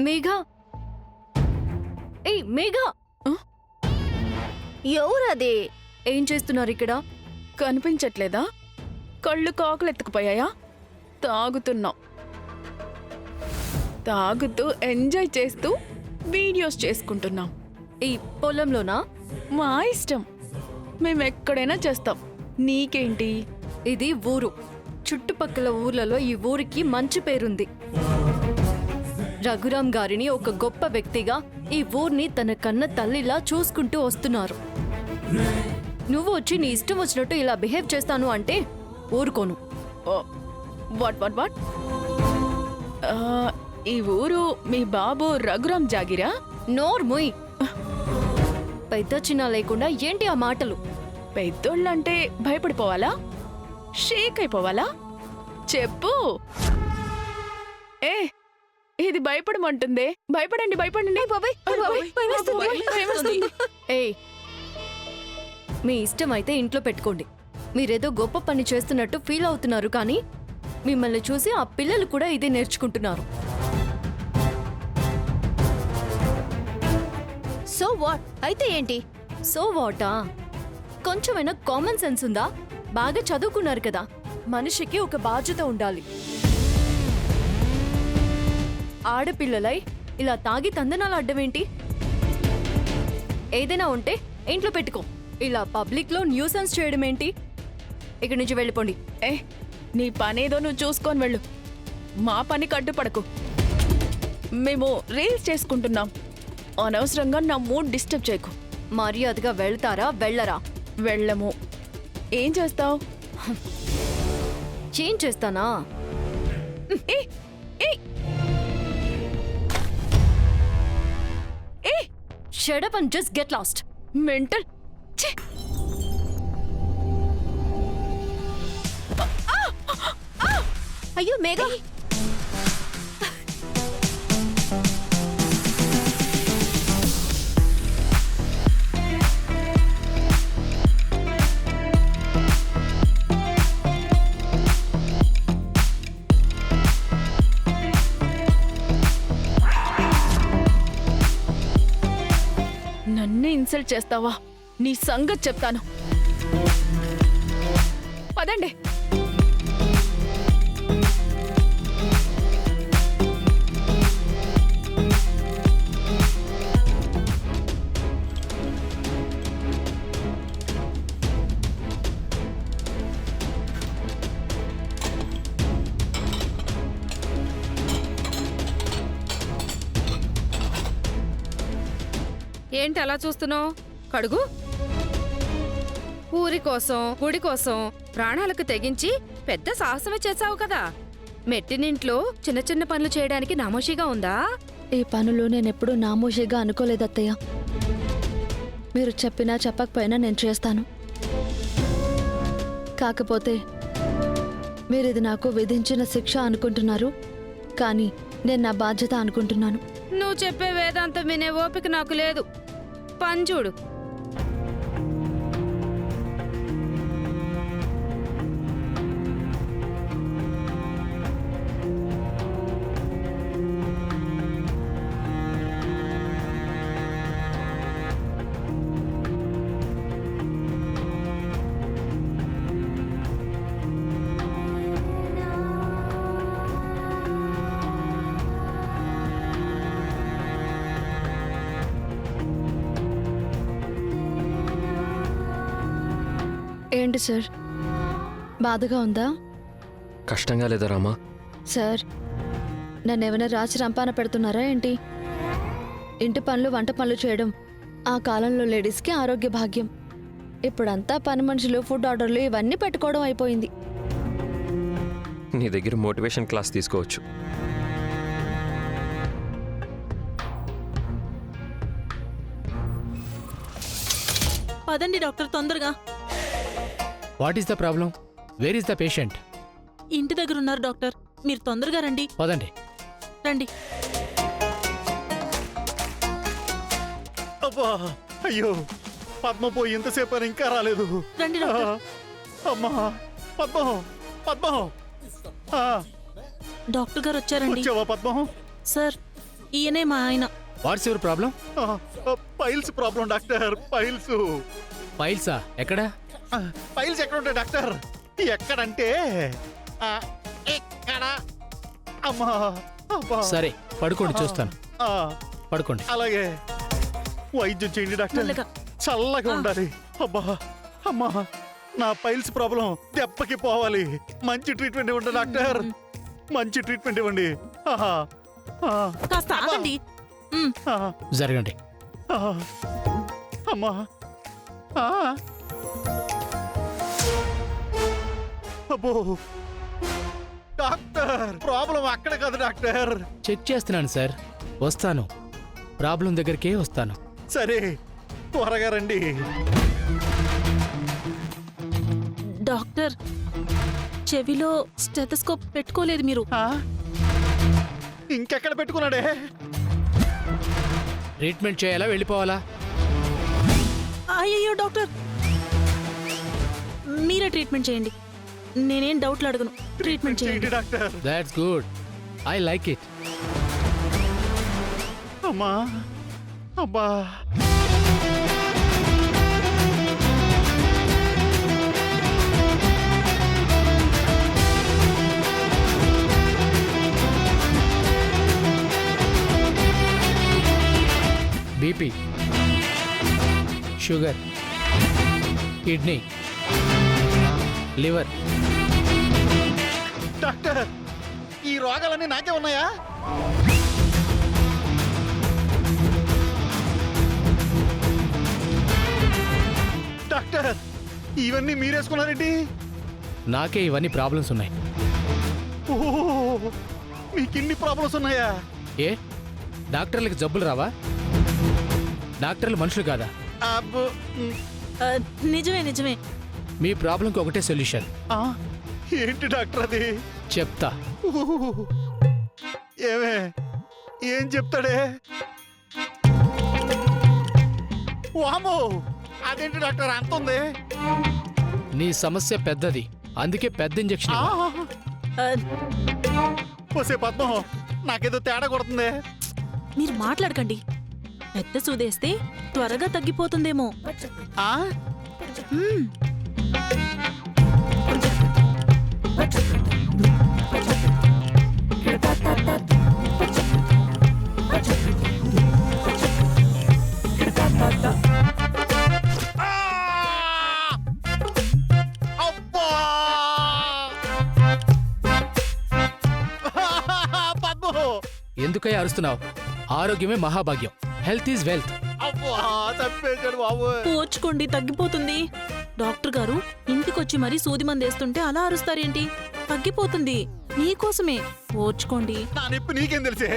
మేఘా, ఏయ్ మేఘా, ఎవరది? ఏం చేస్తున్నారు ఇక్కడ? కనిపించట్లేదా? కళ్ళు కాకులెత్తుకుపోయాయా? తాగుతున్నాం. తాగుతూ ఎంజాయ్ చేస్తూ వీడియోస్ చేసుకుంటున్నాం. ఈ పొలంలోనా? మా ఇష్టం, మేమెక్కడైనా చేస్తాం. నీకేంటి? ఇది ఊరు. చుట్టుపక్కల ఊర్లలో ఈ ఊరికి మంచి పేరుంది. రఘురాం గారిని ఒక గొప్ప వ్యక్తిగా ఈ ఊర్ని తన కన్న తల్లిలా చూసుకుంటూ వస్తున్నారు. నువ్వు వచ్చి నీ ఇష్టం వచ్చినట్టు ఇలా బిహేవ్ చేస్తాను అంటే ఊరుకోను. What what what? ఈ ఊరు మీ బాబు రఘురాం జాగిరా? నోర్ముయ్. పెద్ద చిన్న లేకుండా ఏంటి ఆ మాటలు? పెద్దోళ్ళంటే భయపడిపోవాలా? షేక్ అయిపోవాలా? చెప్పు. ఏ, ఇది భయపడమంటుందే. భయపడండి, భయపడండి. ఏయ్, మీ ఇష్టం అయితే ఇంట్లో పెట్టుకోండి. మీరేదో గొప్ప పని చేస్తున్నట్టు ఫీల్ అవుతున్నారు, కానీ మిమ్మల్ని చూసి ఆ పిల్లలు కూడా ఇదే నేర్చుకుంటున్నారు. So what? అయితే ఏంటి? సో వాటా? కొంచెమైనా కామన్ సెన్స్ ఉందా? బాగా చదువుకున్నారు కదా. మనిషికి ఒక బాధ్యత ఉండాలి. ఆడపిల్లలై ఇలా తాగి తందనాలు అడ్డమేంటి? ఏదైనా ఉంటే ఇంట్లో పెట్టుకో. ఇలా పబ్లిక్ లో న్యూసెన్స్ చేయడం ఏంటి? ఇక్కడి నుంచి వెళ్ళిపోండి. నీ పనేదో నువ్వు చూసుకొని వెళ్ళు. మా పని కట్టుపడకు. మేము రీల్స్ చేసుకుంటున్నాం. అనవసరంగా నా మూడ్ డిస్టర్బ్ చేయకు. మర్యాదగా వెళ్తారా వెళ్ళరా? వెళ్ళము. ఏం చేస్తావు? ఏం చేస్తానా? Shut up and just get lost. Mental. అయ్యో మేఘా, నన్నే ఇన్సల్ట్ చేస్తావా? నీ సంగతి చెప్తాను. పదండి. ఏంటి అలా చూస్తున్నావు? కడుగు. ఊరి కోసం, గుడి కోసం ప్రాణాలకు తెగించి పెద్ద సాహసమే చేశావు కదా. మెట్టినింట్లో చిన్న చిన్న పనులు చేయడానికి నామోషిగా ఉందా? ఈ పనులు నేనెప్పుడూ నామోషిగా అనుకోలేదత్తయ్య. మీరు చెప్పినా చెప్పకపోయినా నేను చేస్తాను. కాకపోతే మీరిది నాకు విధించిన శిక్ష అనుకుంటున్నారు, కానీ నేను నా బాధ్యత అనుకుంటున్నాను. నువ్వు చెప్పే వేదాంతం వినే ఓపిక నాకు లేదు. పని చూడు. ఏంటి సార్, బాధగా ఉందా? కష్టంగా లేదా రామా? సార్, నన్నేమైనా రాసి రంపాన పెడుతున్నారా ఏంటి? ఇంటి పనులు, వంట పనులు చేయడం ఆ కాలంలో లేడీస్కి ఆరోగ్య భాగ్యం. ఇప్పుడంతా పని మనుషులు, ఫుడ్ ఆర్డర్లు ఇవన్నీ పెట్టుకోవడం అయిపోయింది. నీ దగ్గర మోటివేషన్ క్లాస్ తీసుకోవచ్చు. పదండి డాక్టర్, తొందరగా. What is the problem? Where is the patient? ఇంటి దగ్గర ఉన్నారు డాక్టర్, మీరు తొందరగా రండి. పదండి. రండి. అబ్బా, అయ్యో, పద్మ పోయి ఎంతసేపు అని ఇంకా రాలేదు. రండి డాక్టర్. అమ్మా, పద్మం, పద్మం. డాక్టర్ గారు వచ్చారండి. వచ్చావా పద్మం? సార్, ఈయనే మా ఆయన. What's your problem? Piles problem doctor. Piles పైల్సా? ఎక్కడ? పైల్స్ ఎక్కడ ఉంటాయి డాక్టర్? ఎక్కడంటే ఆ, ఇక్కడ. అమ్మా అబ్బా. సరే పడుకోండి, చూస్తాను. ఆ, పడుకోండి. అలాగే వైద్యం చేయండి డాక్టర్. మెల్లగా. చల్లగా ఉండాలి. అబ్బా అమ్మా, నా పైల్స్ ప్రాబ్లం దెబ్బకి పోవాలి. మంచి ట్రీట్మెంట్ ఇవ్వండి డాక్టర్. మంచి ట్రీట్మెంట్ ఇవ్వండి. ఆహా, ఆ, కాస్త ఆగండి. ఆ, జరగండి. ఆ, అమ్మా ఆ. అబ్బో డాక్టర్, ప్రాబ్లం అక్కడ కాదు డాక్టర్. చెక్ చేస్తున్నాను సార్. వస్తాను, ప్రాబ్లం దగ్గరికే వస్తాను. సరే త్వరగా రండి. డాక్టర్, చెవిలో స్టెథోస్కోప్ పెట్టుకోలేదు మీరు. ఆ? ఇంకెక్కడ పెట్టుకున్నాడే? ట్రీట్మెంట్ చేయాలా, వెళ్ళిపోవాలా? అయ్యయ్యో డాక్టర్, మీరే ట్రీట్మెంట్ చేయండి. నేనేం డౌట్లు అడగను. ట్రీట్మెంట్ చేయండి చేయండి. Doctor. That's good, I like it. అమ్మా అబ్బా. BP, sugar, kidney, liver. Doctor, ఈ రోగాలన్నీ నాకే ఉన్నాయా? డాక్టర్, ఇవన్నీ మీరేసుకున్నారేంటి? నాకే ఇవన్నీ ప్రాబ్లమ్స్ ఉన్నాయి. ఓహ్, మీకు ఇన్ని ప్రాబ్లమ్స్ ఉన్నాయా? ఏ, డాక్టర్లకు జబ్బులు రావా? డాక్టర్లు మనుషులు కాదా? అబ్బో, ఆ, నిజమే నిజమే. మీ ప్రాబ్లంకి ఒకటే సొల్యూషన్. ఆ, ఏంటి డాక్టర్ అది? చెప్తా. ఓహ్, ఏమే, ఏం చెప్తాడే? వామో, అదేంటి డాక్టర్ అంత ఉంది? నీ సమస్య పెద్దది, అందుకే పెద్ద ఇంజెక్షన్ ఆ, ఇవ్వాలి. ఓసే పద్మం, నాకేదో తేడా కొడుతుంది. మీరు మాట్లాడకండి. పెద్ద సూదేస్తే త్వరగా తగ్గిపోతుందేమో. ఆ? మ్మ్. ఆ! అబ్బా! పద్మం, ఎందుకై అరుస్తున్నావు? ఆరోగ్యమే మహాభాగ్యం. Health is wealth. అబ్బా, చంపేశాడు బాబు. ఓర్చుకోండి, తగ్గిపోతుంది. డాక్టర్ గారు ఇంటికొచ్చి మరీ సూది మందేస్తుంటే అలా అరుస్తారేంటి? తగ్గిపోతుంది. మీకోసమే ఓర్చుకోండి. నా నొప్పి నీకేం తెలిసే?